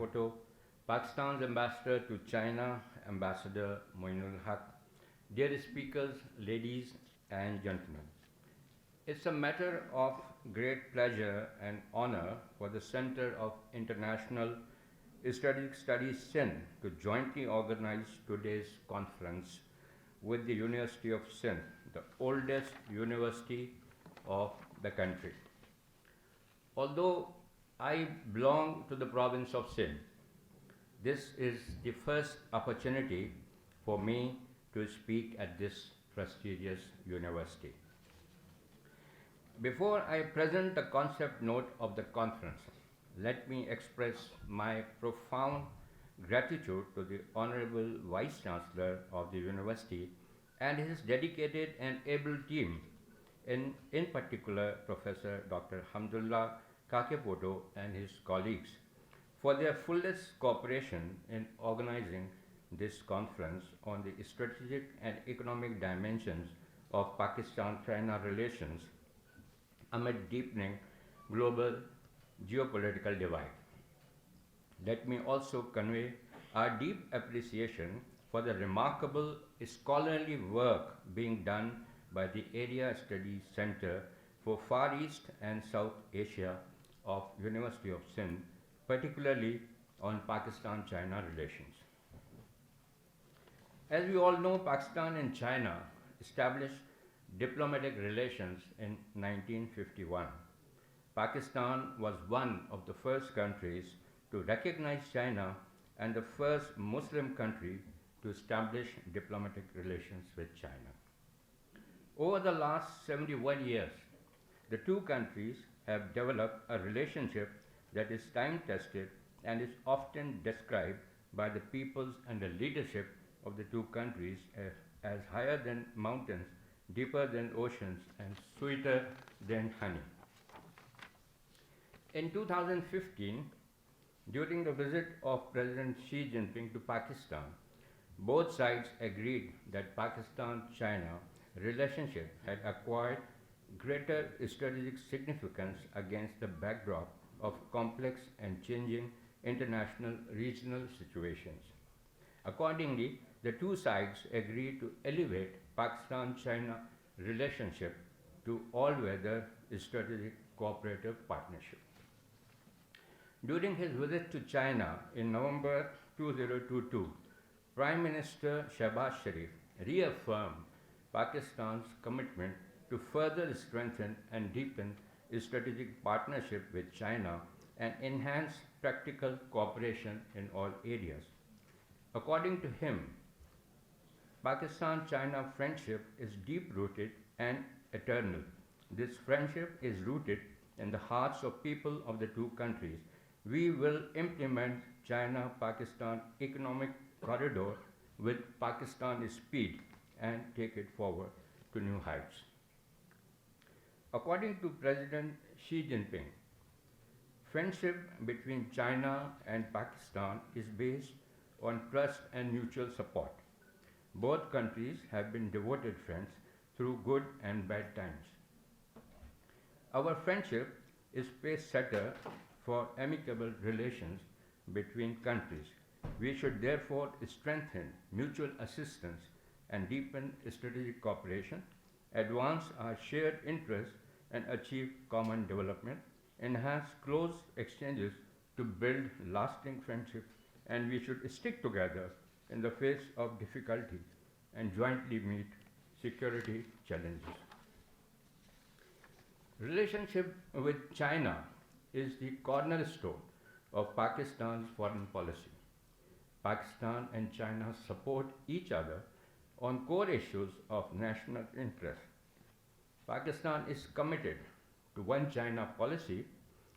photo, Pakistan's ambassador to China, Ambassador Moinul Haq, dear speakers, ladies and gentlemen. It's a matter of great pleasure and honor for the Center of International Strategic Studies Sindh to jointly organize today's conference with the University of Sindh, the oldest university of the country. Although I belong to the province of Sindh, this is the first opportunity for me to speak at this prestigious university. Before I present the concept note of the conference, let me express my profound gratitude to the Honorable Vice Chancellor of the University and his dedicated and able team, in particular Professor Dr. Hamdullah Kakepoto and his colleagues, for their fullest cooperation in organizing this conference on the strategic and economic dimensions of Pakistan-China relations amid deepening global geopolitical divide. Let me also convey our deep appreciation for the remarkable scholarly work being done by the Area Studies Center for Far East and South Asia of University of Sindh, particularly on Pakistan-China relations. As we all know, Pakistan and China established diplomatic relations in 1951. Pakistan was one of the first countries to recognize China and the first Muslim country to establish diplomatic relations with China. Over the last 71 years, the two countries have developed a relationship that is time-tested and is often described by the peoples and the leadership of the two countries as higher than mountains, deeper than oceans, and sweeter than honey. In 2015, during the visit of President Xi Jinping to Pakistan, both sides agreed that Pakistan-China relationship had acquired greater strategic significance against the backdrop of complex and changing international regional situations. Accordingly, the two sides agreed to elevate Pakistan-China relationship to all-weather strategic cooperative partnership. During his visit to China in November 2022, Prime Minister Shehbaz Sharif reaffirmed Pakistan's commitment to further strengthen and deepen strategic partnership with China and enhance practical cooperation in all areas. According to him, Pakistan-China friendship is deep-rooted and eternal. This friendship is rooted in the hearts of people of the two countries. We will implement China-Pakistan economic corridor with Pakistan speed and take it forward to new heights. According to President Xi Jinping, friendship between China and Pakistan is based on trust and mutual support. Both countries have been devoted friends through good and bad times. Our friendship is pace setter for amicable relations between countries. We should therefore strengthen mutual assistance and deepen strategic cooperation, advance our shared interests and achieve common development, enhance close exchanges to build lasting friendship, and we should stick together in the face of difficulty and jointly meet security challenges. Relationship with China is the cornerstone of Pakistan's foreign policy. Pakistan and China support each other on core issues of national interest. Pakistan is committed to One China policy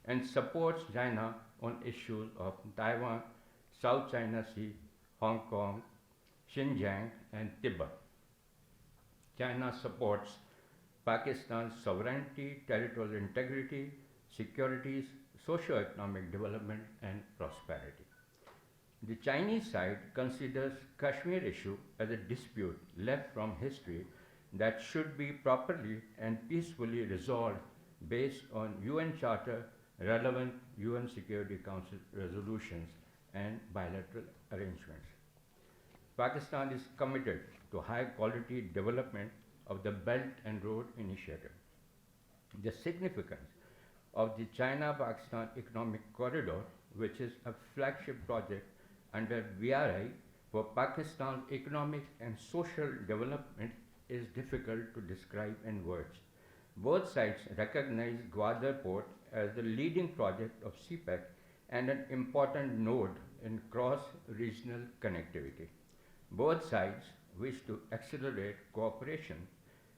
and supports China on issues of Taiwan, South China Sea, Hong Kong, Xinjiang, and Tibet. China supports Pakistan's sovereignty, territorial integrity, security, socio-economic development, and prosperity. The Chinese side considers Kashmir issue as a dispute left from history that should be properly and peacefully resolved based on UN Charter, relevant UN Security Council resolutions, and bilateral arrangements. Pakistan is committed to high quality development of the Belt and Road Initiative. The significance of the China Pakistan Economic Corridor, which is a flagship project under BRI for Pakistan's economic and social development, is difficult to describe in words. Both sides recognize Gwadar Port as the leading project of CPEC and an important node in cross-regional connectivity. Both sides wish to accelerate cooperation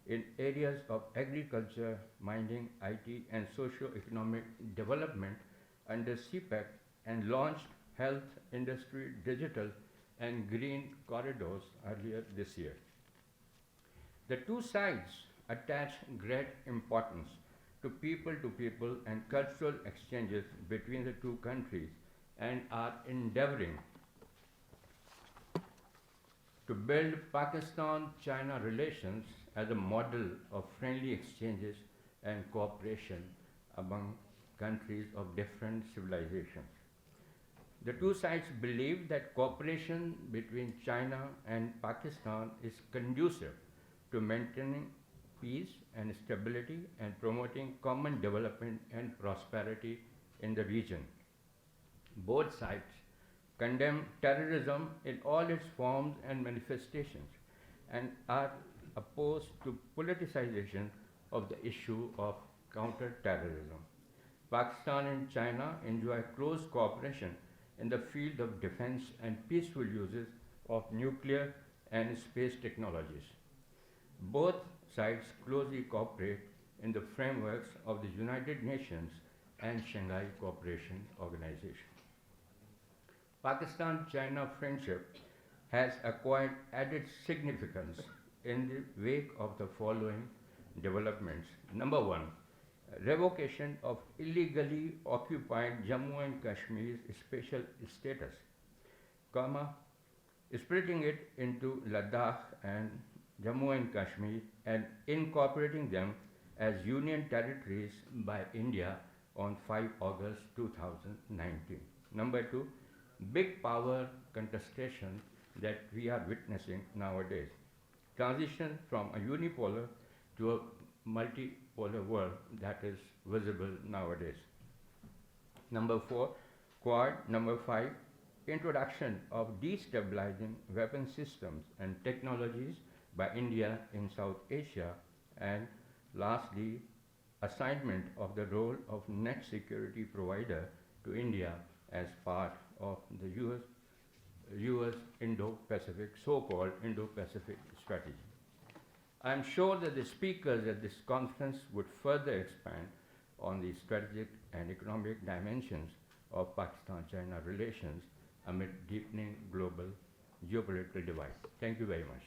in areas of agriculture, mining, IT, and socio-economic development under CPEC and launched health, industry, digital, and green corridors earlier this year. The two sides attach great importance to people and cultural exchanges between the two countries and are endeavoring to build Pakistan-China relations as a model of friendly exchanges and cooperation among countries of different civilizations. The two sides believe that cooperation between China and Pakistan is conducive to maintaining peace and stability and promoting common development and prosperity in the region. Both sides condemn terrorism in all its forms and manifestations and are opposed to politicization of the issue of counter-terrorism. Pakistan and China enjoy close cooperation in the field of defense and peaceful uses of nuclear and space technologies. Both sides closely cooperate in the frameworks of the United Nations and Shanghai Cooperation Organization. Pakistan-China friendship has acquired added significance in the wake of the following developments. Number one, revocation of illegally occupied Jammu and Kashmir's special status, splitting it into Ladakh and Jammu and Kashmir and incorporating them as union territories by India on 5 August 2019. Number two, big power contestation that we are witnessing nowadays. Transition from a unipolar to a multipolar world that is visible nowadays. Number four, Quad. Number five, introduction of destabilizing weapon systems and technologies by India in South Asia. And lastly, assignment of the role of net security provider to India as part of the US Indo-Pacific, so-called Indo-Pacific strategy. I am sure that the speakers at this conference would further expand on the strategic and economic dimensions of Pakistan-China relations amid deepening global geopolitical divide. Thank you very much.